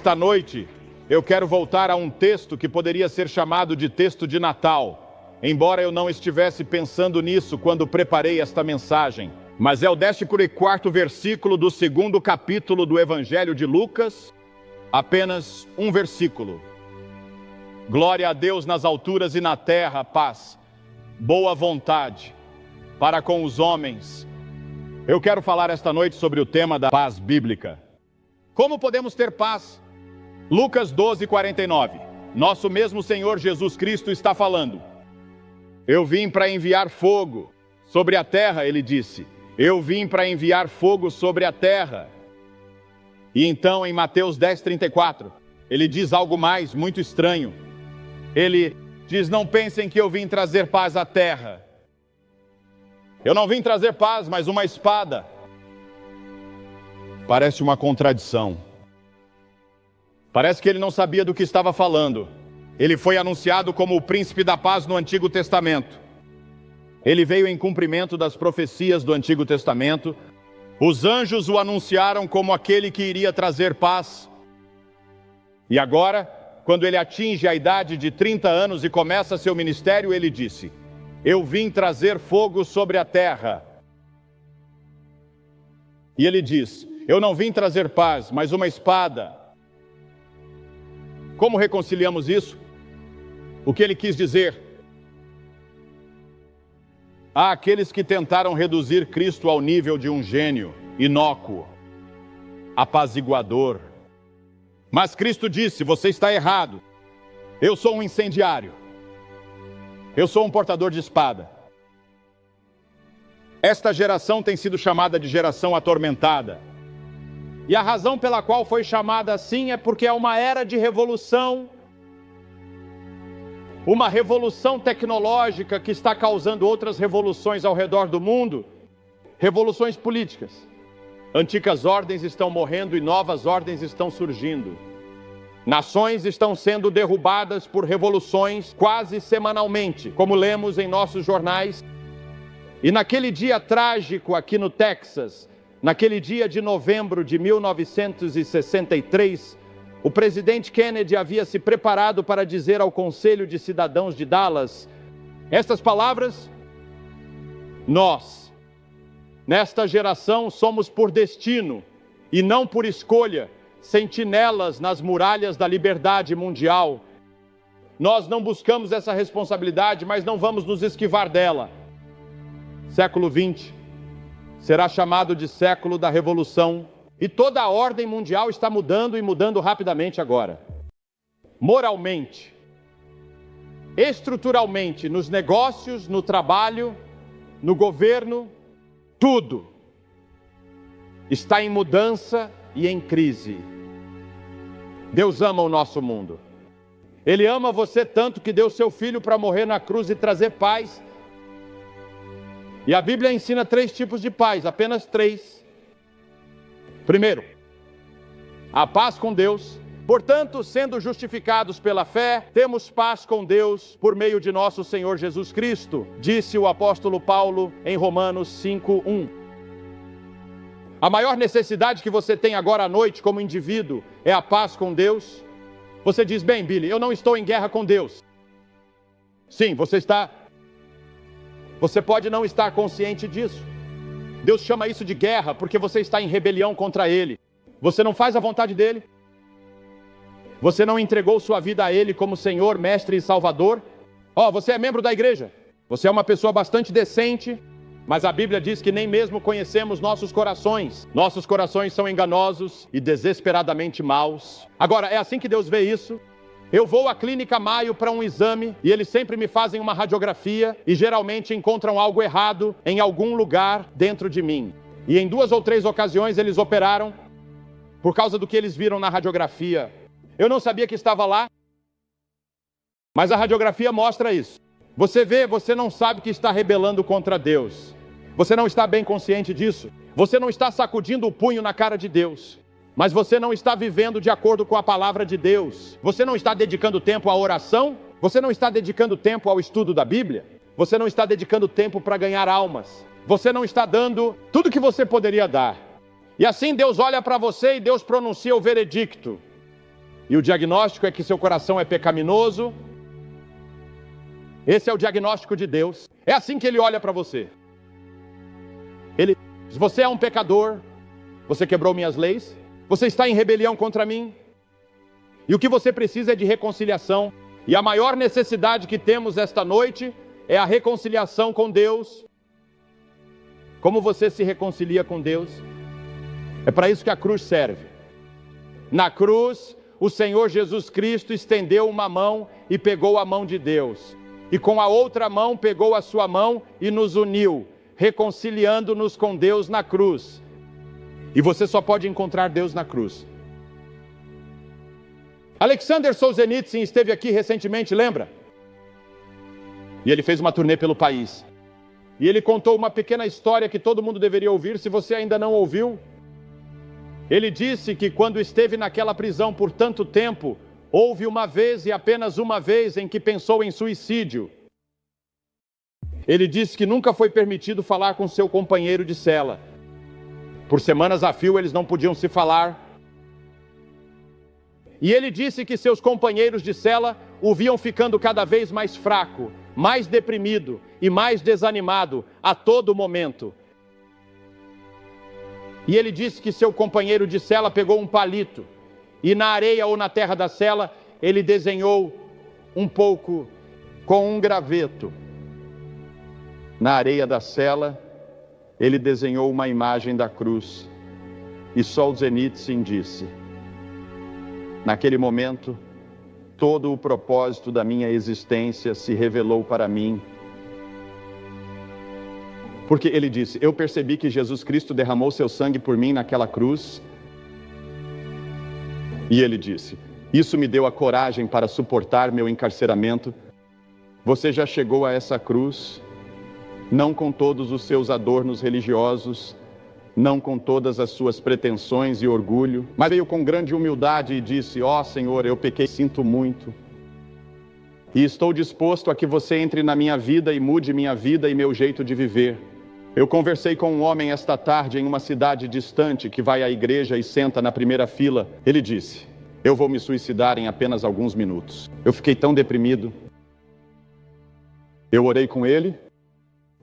Esta noite, eu quero voltar a um texto que poderia ser chamado de texto de Natal, embora eu não estivesse pensando nisso quando preparei esta mensagem. Mas é o 14º versículo do 2º capítulo do Evangelho de Lucas, apenas um versículo. Glória a Deus nas alturas e na terra, paz, boa vontade para com os homens. Eu quero falar esta noite sobre o tema da paz bíblica. Como podemos ter paz? Lucas 12:49. Nosso mesmo Senhor Jesus Cristo está falando. Eu vim para enviar fogo sobre a terra, ele disse. Eu vim para enviar fogo sobre a terra. E então, em Mateus 10:34, ele diz algo mais muito estranho. Ele diz: não pensem que eu vim trazer paz à terra. Eu não vim trazer paz, mas uma espada. Parece uma contradição. Parece que ele não sabia do que estava falando. Ele foi anunciado como o príncipe da paz no Antigo Testamento. Ele veio em cumprimento das profecias do Antigo Testamento. Os anjos o anunciaram como aquele que iria trazer paz. E agora, quando ele atinge a idade de 30 anos e começa seu ministério, ele disse: eu vim trazer fogo sobre a terra. E ele diz: eu não vim trazer paz, mas uma espada. Como reconciliamos isso? O que ele quis dizer? Há aqueles que tentaram reduzir Cristo ao nível de um gênio, inócuo, apaziguador. Mas Cristo disse: você está errado. Eu sou um incendiário. Eu sou um portador de espada. Esta geração tem sido chamada de geração atormentada. E a razão pela qual foi chamada assim é porque é uma era de revolução. Uma revolução tecnológica que está causando outras revoluções ao redor do mundo. Revoluções políticas. Antigas ordens estão morrendo e novas ordens estão surgindo. Nações estão sendo derrubadas por revoluções quase semanalmente, como lemos em nossos jornais. E naquele dia trágico aqui no Texas, naquele dia de novembro de 1963, o presidente Kennedy havia se preparado para dizer ao Conselho de Cidadãos de Dallas estas palavras: nós, nesta geração, somos por destino e não por escolha, sentinelas nas muralhas da liberdade mundial. Nós não buscamos essa responsabilidade, mas não vamos nos esquivar dela. Século XX será chamado de século da revolução. E toda a ordem mundial está mudando e mudando rapidamente agora. Moralmente, estruturalmente, nos negócios, no trabalho, no governo, tudo está em mudança e em crise. Deus ama o nosso mundo. Ele ama você tanto que deu seu filho para morrer na cruz e trazer paz. E a Bíblia ensina 3 tipos de paz, apenas 3. Primeiro, a paz com Deus. Portanto, sendo justificados pela fé, temos paz com Deus por meio de nosso Senhor Jesus Cristo, disse o apóstolo Paulo em Romanos 5:1. A maior necessidade que você tem agora à noite como indivíduo é a paz com Deus. Você diz: bem, Billy, eu não estou em guerra com Deus. Sim, você está. Você pode não estar consciente disso. Deus chama isso de guerra porque você está em rebelião contra Ele. Você não faz a vontade dEle. Você não entregou sua vida a Ele como Senhor, Mestre e Salvador. Você é membro da igreja. Você é uma pessoa bastante decente, mas a Bíblia diz que nem mesmo conhecemos nossos corações. Nossos corações são enganosos e desesperadamente maus. Agora, é assim que Deus vê isso. Eu vou à Clínica Maio para um exame e eles sempre me fazem uma radiografia e geralmente encontram algo errado em algum lugar dentro de mim. E em 2 ou 3 ocasiões eles operaram por causa do que eles viram na radiografia. Eu não sabia que estava lá, mas a radiografia mostra isso. Você vê, você não sabe que está rebelando contra Deus. Você não está bem consciente disso. Você não está sacudindo o punho na cara de Deus. Mas você não está vivendo de acordo com a palavra de Deus. Você não está dedicando tempo à oração. Você não está dedicando tempo ao estudo da Bíblia. Você não está dedicando tempo para ganhar almas. Você não está dando tudo que você poderia dar. E assim Deus olha para você e Deus pronuncia o veredicto. e o diagnóstico é que seu coração é pecaminoso. Esse é o diagnóstico de Deus. É assim que Ele olha para você. Ele diz: você é um pecador, você quebrou minhas leis, você está em rebelião contra mim, e o que você precisa é de reconciliação. E a maior necessidade que temos esta noite é a reconciliação com Deus. Como você se reconcilia com Deus? É para isso que a cruz serve. Na cruz, o Senhor Jesus Cristo estendeu uma mão e pegou a mão de Deus. E com a outra mão pegou a sua mão e nos uniu, reconciliando-nos com Deus na cruz. E você só pode encontrar Deus na cruz. Alexander Solzhenitsyn esteve aqui recentemente, lembra? E ele fez uma turnê pelo país. E ele contou uma pequena história que todo mundo deveria ouvir, se você ainda não ouviu. Ele disse que quando esteve naquela prisão por tanto tempo, houve uma vez e apenas uma vez em que pensou em suicídio. Ele disse que nunca foi permitido falar com seu companheiro de cela. Por semanas a fio eles não podiam se falar. E ele disse que seus companheiros de cela o viam ficando cada vez mais fraco, mais deprimido e mais desanimado a todo momento. E ele disse que seu companheiro de cela pegou um palito e na areia ou na terra da cela ele desenhou um pouco com um graveto. Na areia da cela ele desenhou uma imagem da cruz. E Solzhenitsyn disse: naquele momento, todo o propósito da minha existência se revelou para mim. Porque ele disse: eu percebi que Jesus Cristo derramou seu sangue por mim naquela cruz. E ele disse: isso me deu a coragem para suportar meu encarceramento. Você já chegou a essa cruz, não com todos os seus adornos religiosos, não com todas as suas pretensões e orgulho, mas veio com grande humildade e disse: ó Senhor, eu pequei, sinto muito. E estou disposto a que você entre na minha vida e mude minha vida e meu jeito de viver. Eu conversei com um homem esta tarde em uma cidade distante que vai à igreja e senta na primeira fila. Ele disse: eu vou me suicidar em apenas alguns minutos. Eu fiquei tão deprimido. Eu orei com ele.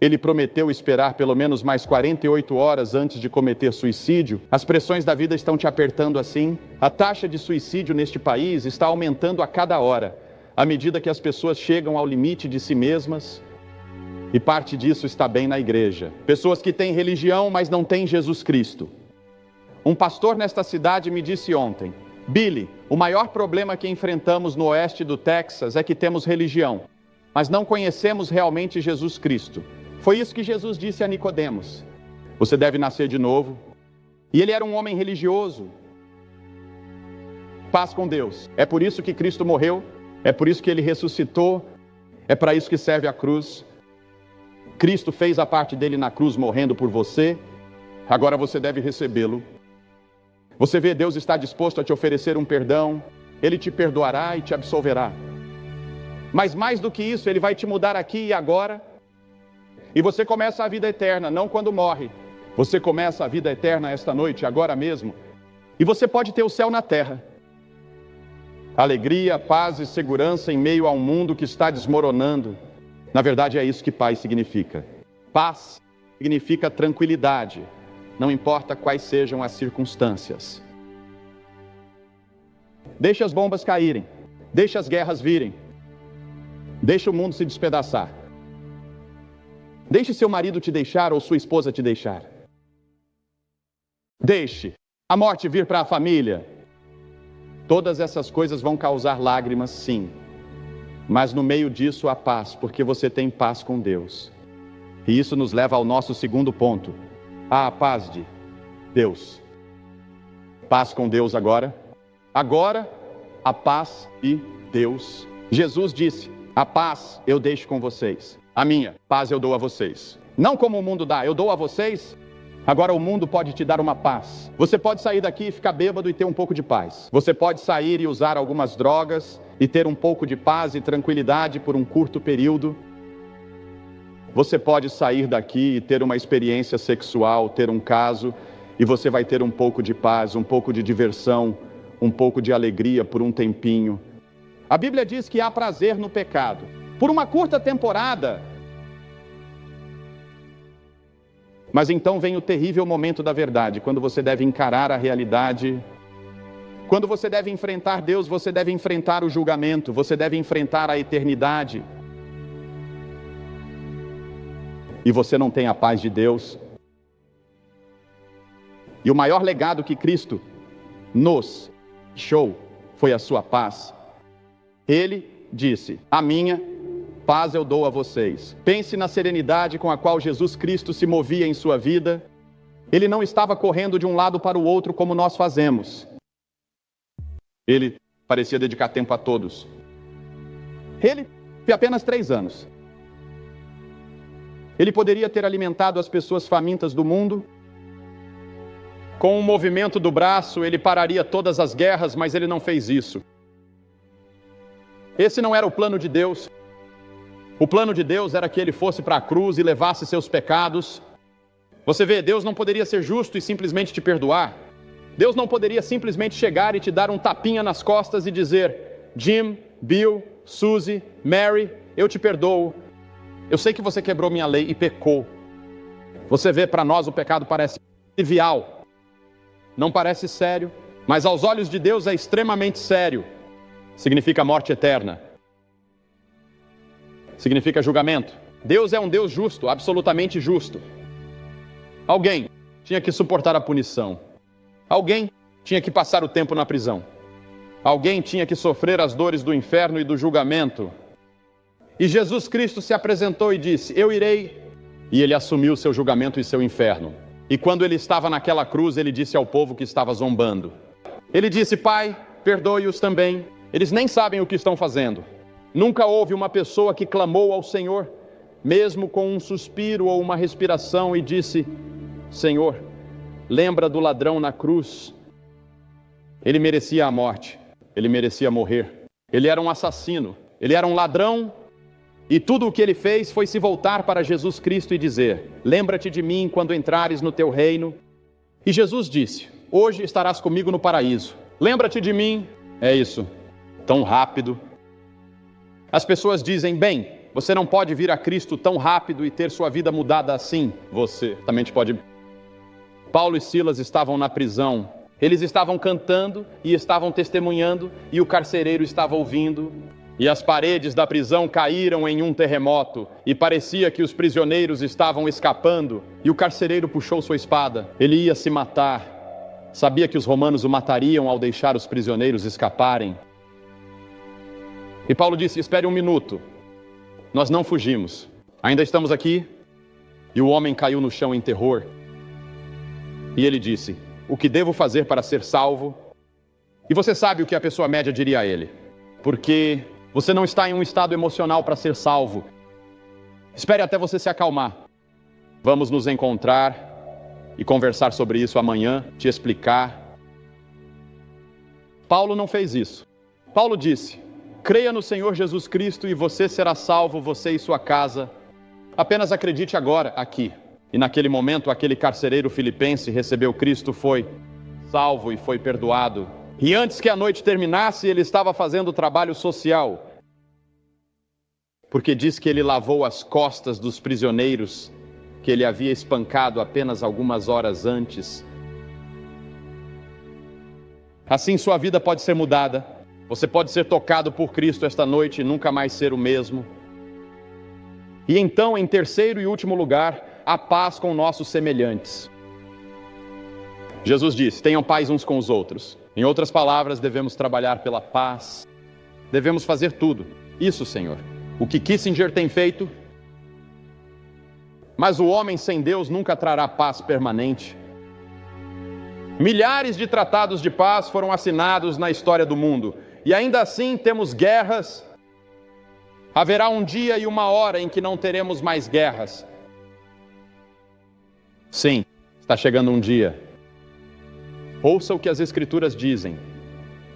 Ele prometeu esperar pelo menos mais 48 horas antes de cometer suicídio. As pressões da vida estão te apertando assim. A taxa de suicídio neste país está aumentando a cada hora, à medida que as pessoas chegam ao limite de si mesmas. E parte disso está bem na igreja. Pessoas que têm religião, mas não têm Jesus Cristo. Um pastor nesta cidade me disse ontem: Billy, o maior problema que enfrentamos no oeste do Texas é que temos religião, mas não conhecemos realmente Jesus Cristo. Foi isso que Jesus disse a Nicodemos: você deve nascer de novo. E ele era um homem religioso. Paz com Deus. É por isso que Cristo morreu, é por isso que ele ressuscitou, é para isso que serve a cruz. Cristo fez a parte dele na cruz morrendo por você, agora você deve recebê-lo. Você vê, Deus está disposto a te oferecer um perdão, Ele te perdoará e te absolverá. Mas mais do que isso, Ele vai te mudar aqui e agora. E você começa a vida eterna, não quando morre. Você começa a vida eterna esta noite, agora mesmo. E você pode ter o céu na terra. Alegria, paz e segurança em meio a um mundo que está desmoronando. Na verdade, é isso que paz significa. Paz significa tranquilidade, não importa quais sejam as circunstâncias. Deixe as bombas caírem, deixe as guerras virem, deixe o mundo se despedaçar. Deixe seu marido te deixar ou sua esposa te deixar. Deixe a morte vir para a família. Todas essas coisas vão causar lágrimas, sim. Mas no meio disso há paz, porque você tem paz com Deus. E isso nos leva ao nosso segundo ponto. A paz de Deus. Paz com Deus agora. Agora, a paz de Deus. Jesus disse: a paz eu deixo com vocês. A minha paz eu dou a vocês. Não como o mundo dá, eu dou a vocês. Agora o mundo pode te dar uma paz. Você pode sair daqui e ficar bêbado e ter um pouco de paz. Você pode sair e usar algumas drogas e ter um pouco de paz e tranquilidade por um curto período. Você pode sair daqui e ter uma experiência sexual, ter um caso, e você vai ter um pouco de paz, um pouco de diversão, um pouco de alegria por um tempinho. A Bíblia diz que há prazer no pecado. Por uma curta temporada. Mas então vem o terrível momento da verdade, quando você deve encarar a realidade. Quando você deve enfrentar Deus, você deve enfrentar o julgamento, você deve enfrentar a eternidade. E você não tem a paz de Deus. E o maior legado que Cristo nos deixou foi a sua paz. Ele disse: a minha paz eu dou a vocês. Pense na serenidade com a qual Jesus Cristo se movia em sua vida. Ele não estava correndo de um lado para o outro como nós fazemos. Ele parecia dedicar tempo a todos. Ele teve apenas 3 anos. Ele poderia ter alimentado as pessoas famintas do mundo. Com um movimento do braço, ele pararia todas as guerras, mas ele não fez isso. Esse não era o plano de Deus. O plano de Deus era que ele fosse para a cruz e levasse seus pecados. Você vê, Deus não poderia ser justo e simplesmente te perdoar. Deus não poderia simplesmente chegar e te dar um tapinha nas costas e dizer: Jim, Bill, Suzy, Mary, eu te perdoo. Eu sei que você quebrou minha lei e pecou. Você vê, para nós o pecado parece trivial. Não parece sério, mas aos olhos de Deus é extremamente sério. Significa morte eterna. Significa julgamento. Deus é um Deus justo, absolutamente justo. Alguém tinha que suportar a punição. Alguém tinha que passar o tempo na prisão. Alguém tinha que sofrer as dores do inferno e do julgamento. E Jesus Cristo se apresentou e disse: eu irei. E ele assumiu seu julgamento e seu inferno. E quando ele estava naquela cruz, ele disse ao povo que estava zombando. Ele disse: Pai, perdoe-os também. Eles nem sabem o que estão fazendo. Nunca houve uma pessoa que clamou ao Senhor, mesmo com um suspiro ou uma respiração, e disse: Senhor, lembra do ladrão na cruz. Ele merecia a morte. Ele merecia morrer. Ele era um assassino. Ele era um ladrão. E tudo o que ele fez foi se voltar para Jesus Cristo e dizer: lembra-te de mim quando entrares no teu reino. E Jesus disse: hoje estarás comigo no paraíso. Lembra-te de mim. É isso. Tão rápido. As pessoas dizem: bem, você não pode vir a Cristo tão rápido e ter sua vida mudada assim. Você também pode. Paulo e Silas estavam na prisão. Eles estavam cantando e estavam testemunhando, e o carcereiro estava ouvindo. E as paredes da prisão caíram em um terremoto, e parecia que os prisioneiros estavam escapando, e o carcereiro puxou sua espada. Ele ia se matar. Sabia que os romanos o matariam ao deixar os prisioneiros escaparem. E Paulo disse: espere um minuto. Nós não fugimos. Ainda estamos aqui. E o homem caiu no chão em terror. E ele disse: o que devo fazer para ser salvo? E você sabe o que a pessoa média diria a ele. Porque você não está em um estado emocional para ser salvo. Espere até você se acalmar. Vamos nos encontrar e conversar sobre isso amanhã, te explicar. Paulo não fez isso. Paulo disse: creia no Senhor Jesus Cristo e você será salvo, você e sua casa. Apenas acredite agora, aqui. E naquele momento, aquele carcereiro filipense recebeu Cristo, foi salvo e foi perdoado. E antes que a noite terminasse, ele estava fazendo trabalho social. Porque diz que ele lavou as costas dos prisioneiros que ele havia espancado apenas algumas horas antes. Assim sua vida pode ser mudada. Você pode ser tocado por Cristo esta noite e nunca mais ser o mesmo. E então, em terceiro e último lugar, a paz com nossos semelhantes. Jesus disse: tenham paz uns com os outros. Em outras palavras, devemos trabalhar pela paz. Devemos fazer tudo. Isso, Senhor. O que Kissinger tem feito. Mas o homem sem Deus nunca trará paz permanente. Milhares de tratados de paz foram assinados na história do mundo. E ainda assim temos guerras. Haverá um dia e uma hora em que não teremos mais guerras. Sim, está chegando um dia. Ouça o que as Escrituras dizem.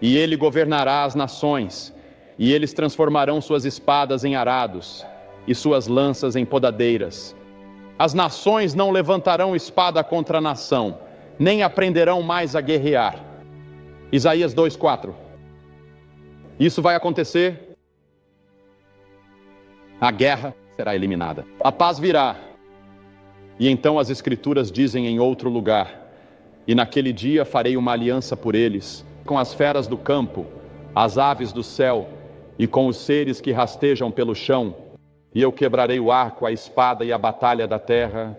E ele governará as nações, e eles transformarão suas espadas em arados, e suas lanças em podadeiras. As nações não levantarão espada contra a nação, nem aprenderão mais a guerrear. Isaías 2:4. Isso vai acontecer. A guerra será eliminada. A paz virá. E então as Escrituras dizem em outro lugar: e naquele dia farei uma aliança por eles, com as feras do campo, as aves do céu e com os seres que rastejam pelo chão, e eu quebrarei o arco, a espada e a batalha da terra,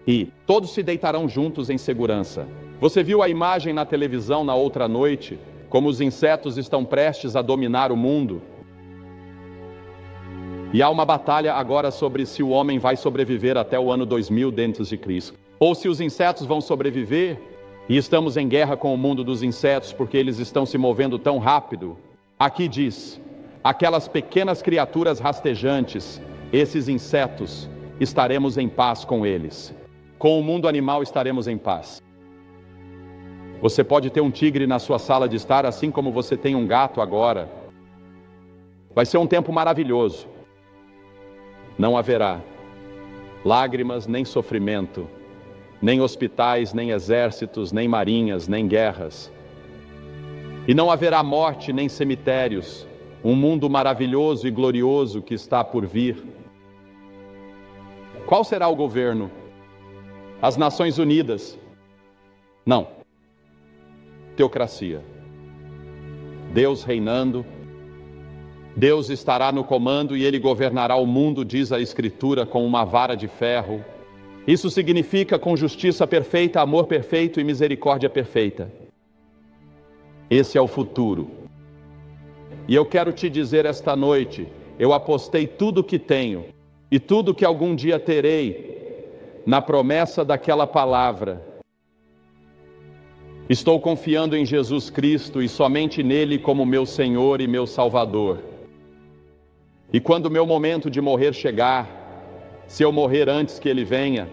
e todos se deitarão juntos em segurança. Você viu a imagem na televisão na outra noite, como os insetos estão prestes a dominar o mundo? E há uma batalha agora sobre se o homem vai sobreviver até o ano 2000 d.C. Ou se os insetos vão sobreviver, e estamos em guerra com o mundo dos insetos porque eles estão se movendo tão rápido. Aqui diz, aquelas pequenas criaturas rastejantes, esses insetos, estaremos em paz com eles. Com o mundo animal estaremos em paz. Você pode ter um tigre na sua sala de estar, assim como você tem um gato agora. Vai ser um tempo maravilhoso. Não haverá lágrimas nem sofrimento, nem hospitais, nem exércitos, nem marinhas, nem guerras. E não haverá morte nem cemitérios, um mundo maravilhoso e glorioso que está por vir. Qual será o governo? As Nações Unidas? Não. Teocracia. Deus reinando. Deus estará no comando e Ele governará o mundo, diz a Escritura, com uma vara de ferro. Isso significa com justiça perfeita, amor perfeito e misericórdia perfeita. Esse é o futuro. E eu quero te dizer esta noite, eu apostei tudo o que tenho e tudo que algum dia terei na promessa daquela palavra. Estou confiando em Jesus Cristo e somente nele como meu Senhor e meu Salvador. E quando o meu momento de morrer chegar, se eu morrer antes que ele venha,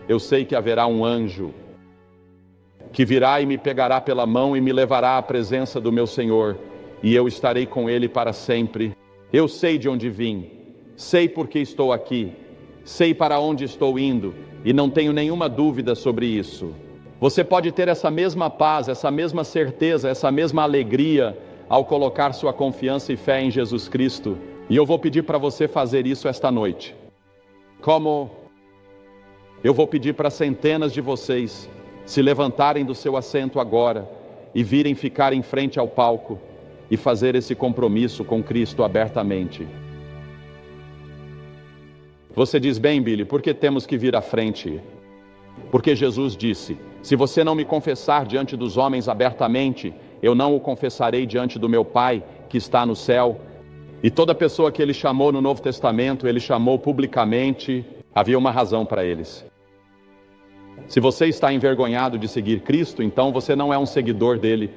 eu sei que haverá um anjo que virá e me pegará pela mão e me levará à presença do meu Senhor, e eu estarei com ele para sempre. Eu sei de onde vim, sei por que estou aqui, sei para onde estou indo, e não tenho nenhuma dúvida sobre isso. Você pode ter essa mesma paz, essa mesma certeza, essa mesma alegria ao colocar sua confiança e fé em Jesus Cristo. E eu vou pedir para você fazer isso esta noite. Como eu vou pedir para centenas de vocês se levantarem do seu assento agora e virem ficar em frente ao palco e fazer esse compromisso com Cristo abertamente. Você diz, bem, Billy, por que temos que vir à frente? Porque Jesus disse, se você não me confessar diante dos homens abertamente, eu não o confessarei diante do meu Pai que está no céu. E toda pessoa que ele chamou no Novo Testamento, ele chamou publicamente, havia uma razão para eles. Se você está envergonhado de seguir Cristo, então você não é um seguidor dele.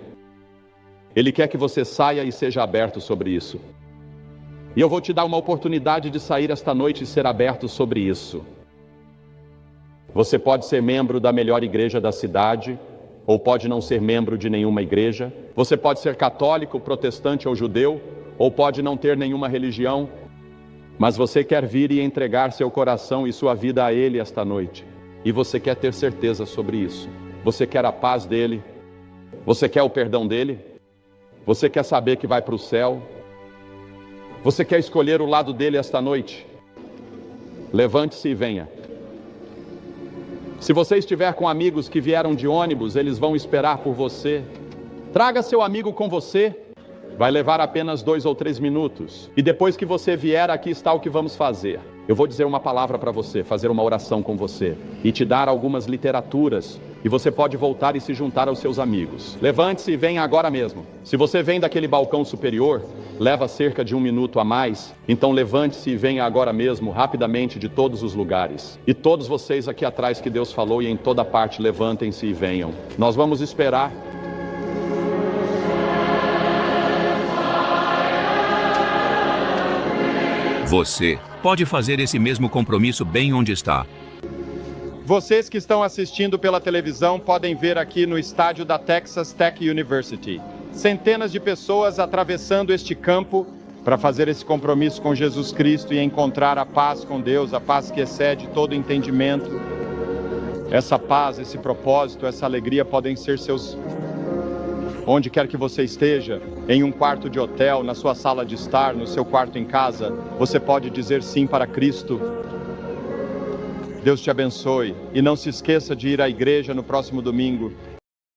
Ele quer que você saia e seja aberto sobre isso. E eu vou te dar uma oportunidade de sair esta noite e ser aberto sobre isso. Você pode ser membro da melhor igreja da cidade, ou pode não ser membro de nenhuma igreja. Você pode ser católico, protestante ou judeu, ou pode não ter nenhuma religião, mas você quer vir e entregar seu coração e sua vida a Ele esta noite. E você quer ter certeza sobre isso. Você quer a paz dEle. Você quer o perdão dEle. Você quer saber que vai para o céu. Você quer escolher o lado dEle esta noite. Levante-se e venha. Se você estiver com amigos que vieram de ônibus, eles vão esperar por você. Traga seu amigo com você. Vai levar apenas 2 ou 3 minutos. E depois que você vier, aqui está o que vamos fazer. Eu vou dizer uma palavra para você, fazer uma oração com você e te dar algumas literaturas. E você pode voltar e se juntar aos seus amigos. Levante-se e venha agora mesmo. Se você vem daquele balcão superior, leva cerca de 1 minuto a mais. Então levante-se e venha agora mesmo, rapidamente, de todos os lugares. E todos vocês aqui atrás que Deus falou e em toda parte, levantem-se e venham. Nós vamos esperar. Você pode fazer esse mesmo compromisso bem onde está. Vocês que estão assistindo pela televisão podem ver aqui no estádio da Texas Tech University centenas de pessoas atravessando este campo para fazer esse compromisso com Jesus Cristo e encontrar a paz com Deus, a paz que excede todo entendimento. Essa paz, esse propósito, essa alegria podem ser seus Onde quer que você esteja, em um quarto de hotel, na sua sala de estar, no seu quarto em casa, você pode dizer sim para Cristo. Deus te abençoe e não se esqueça de ir à igreja no próximo domingo.